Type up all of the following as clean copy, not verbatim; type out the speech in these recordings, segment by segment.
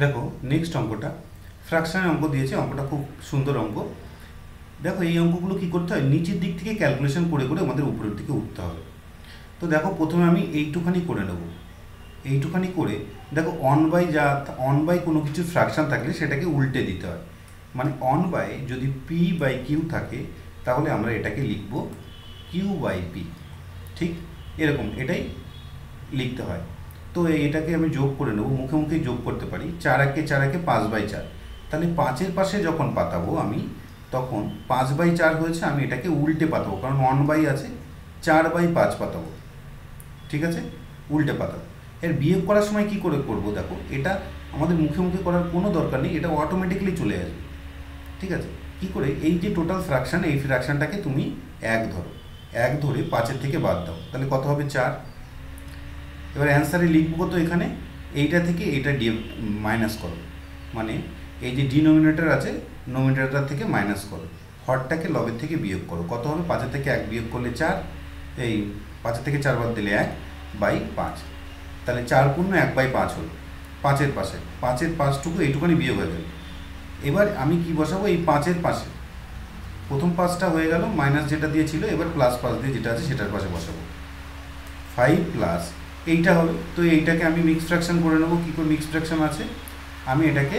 দেখো নেক্সট অঙ্কটা ফ্র্যাকশনের অঙ্ক দিয়েছে। অঙ্কটা খুব সুন্দর অঙ্ক। দেখো এই অঙ্কগুলো কি করতে হয়, নিচের দিক থেকে ক্যালকুলেশন করে করে আমাদের উপরের দিকে উঠতে হবে। তো দেখো প্রথমে আমি এইটুখানি করে নেব। এইটুখানি করে দেখো অন বাই অন বাই কোনো কিছু ফ্র্যাকশন থাকলে সেটাকে উল্টে দিতে হয়। মানে অন বাই যদি পি বাই কিউ থাকে তাহলে আমরা এটাকে লিখব কিউ বাই পি। ঠিক এরকম এটাই লিখতে হয়। তো এটাকে আমি যোগ করে নেব, মুখে মুখে যোগ করতে পারি। 4 একে 5/4, তাহলে 5-এর পাশে যখন পাতাবো আমি তখন 5/4 হয়েছে, আমি এটাকে উল্টে পাতাবো কারণ 1/, আছে 4/5 পাতাবো। ঠিক আছে, উল্টে পাতাবো। এর বিয়োগ করার সময় কি করে করব, দেখো এটা আমাদের মুখে মুখে করার কোনো দরকার নেই, এটা অটোমেটিক্যালি চলে আসবে। ঠিক আছে, কি করে, এই যে টোটাল ফ্র্যাকশান, এই ফ্র্যাকশানটাকে তুমি 1 ধরো, 1 ধরে 5-এর থেকে বাদ দাও, তাহলে কত হবে 4। এবার অ্যান্সারে লিখবো কত, এখানে এইটা থেকে এইটা মাইনাস করো, মানে এই যে ডিনোমিনেটর আছে নোমিনেটর থেকে মাইনাস করো, হরটাকে লবের থেকে বিয়োগ করো, কত হবে 5-এর থেকে 1 বিয়োগ করলে 4, এই 5-এর থেকে 4 বাদ দিলে 1/5, তাহলে 4 পূর্ণ 1/5 হলো 5-এর পাশে, 5-এর পাশটুকু এইটুখানি বিয়োগ হয়ে গেল। এবার আমি কি বসাবো, এই 5-এর পাশে প্রথম 5টা হয়ে গেল, মাইনাস যেটা দিয়েছিল, এবার প্লাস 5 দিয়ে যেটা আছে সেটার পাশে বসাবো, 5 প্লাস এইটা হবে। তো এইটাকে আমি মিক্স ফ্র্যাকশন করে নেবো। কী করে মিক্স ফ্র্যাকশন আছে, আমি এটাকে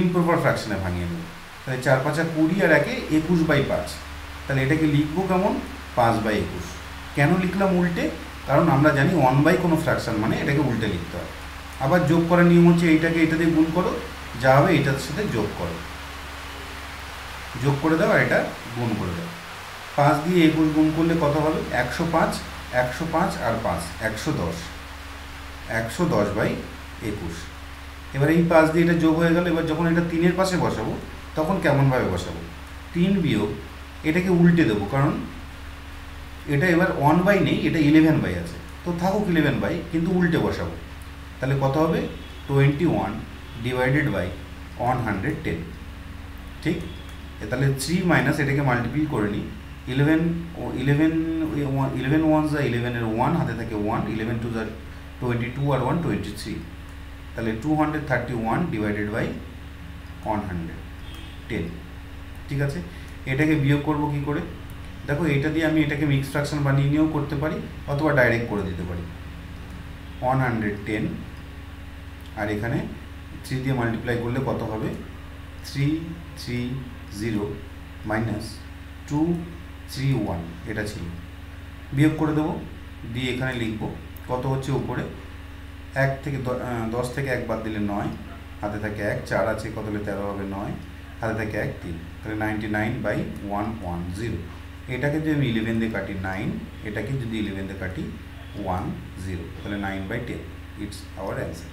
ইমপ্রপার ফ্র্যাকশনে ভাঙিয়ে নেবো। তাহলে 4-5 20 আর 1 21/5, তাহলে এটাকে লিখবো কেমন, 5/21। কেন লিখলাম উল্টে, কারণ আমরা জানি 1/, কোনো ফ্র্যাকশন মানে এটাকে উল্টে লিখতে হয়। আবার যোগ করার নিয়ম হচ্ছে এইটাকে এটা দিয়ে গুণ করো, যা হবে এটার সাথে যোগ করো, যোগ করে দাও আর এটা গুণ করে দাও। 5 দিয়ে 21 গুণ করলে কত হবে, 105, 105 আর 5 110, 110/21। এবার এই 5 দিয়ে এটা যোগ হয়ে গেল। এবার যখন এটা 3-এর পাশে বসাবো তখন কেমনভাবে বসাবো, 3 বিয়োগ এটাকে উল্টে দেবো, কারণ এটা এবার 1/, নেই, এটা 11/, আছে, তো থাকুক 11/, কিন্তু উল্টে বসাবো। তাহলে কত হবে, 21/110। ঠিক, তাহলে 3 মাইনাস এটাকে মাল্টিপ্লাই করে নিই, 11 11 ওয়ান যা 11-এর 1 হাতে থাকে 1, 11 2 যা 22 আর 1 23, তাহলে 231/110। ঠিক আছে, এটাকে বিয়োগ করব কি করে, দেখো এটা দিয়ে আমি এটাকে মিক্স ফ্র্যাকশন বানিয়ে নিয়েও করতে পারি, অথবা ডাইরেক্ট করে দিতে পারি। 110 আর এখানে 3 দিয়ে মাল্টিপ্লাই করলে কত হবে, 330 মাইনাস 231, এটা ছিল, বিয়োগ করে দেবো, দিয়ে এখানে লিখব কত হচ্ছে উপরে, 10 থেকে 1 বাদ দিলে 9, হাতে থাকে 1, 4 আছে কত হলে 13 হবে 9, হাতে থাকে 1 3, তাহলে 99/110। এটাকে যদি আমি 11 দিয়ে কাটি 9, এটাকে যদি 11 দিয়ে কাটি 10, তাহলে 9/10, ইটস আওয়ার অ্যান্সার।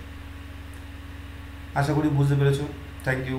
আশা করি বুঝতে পেরেছো। Thank you.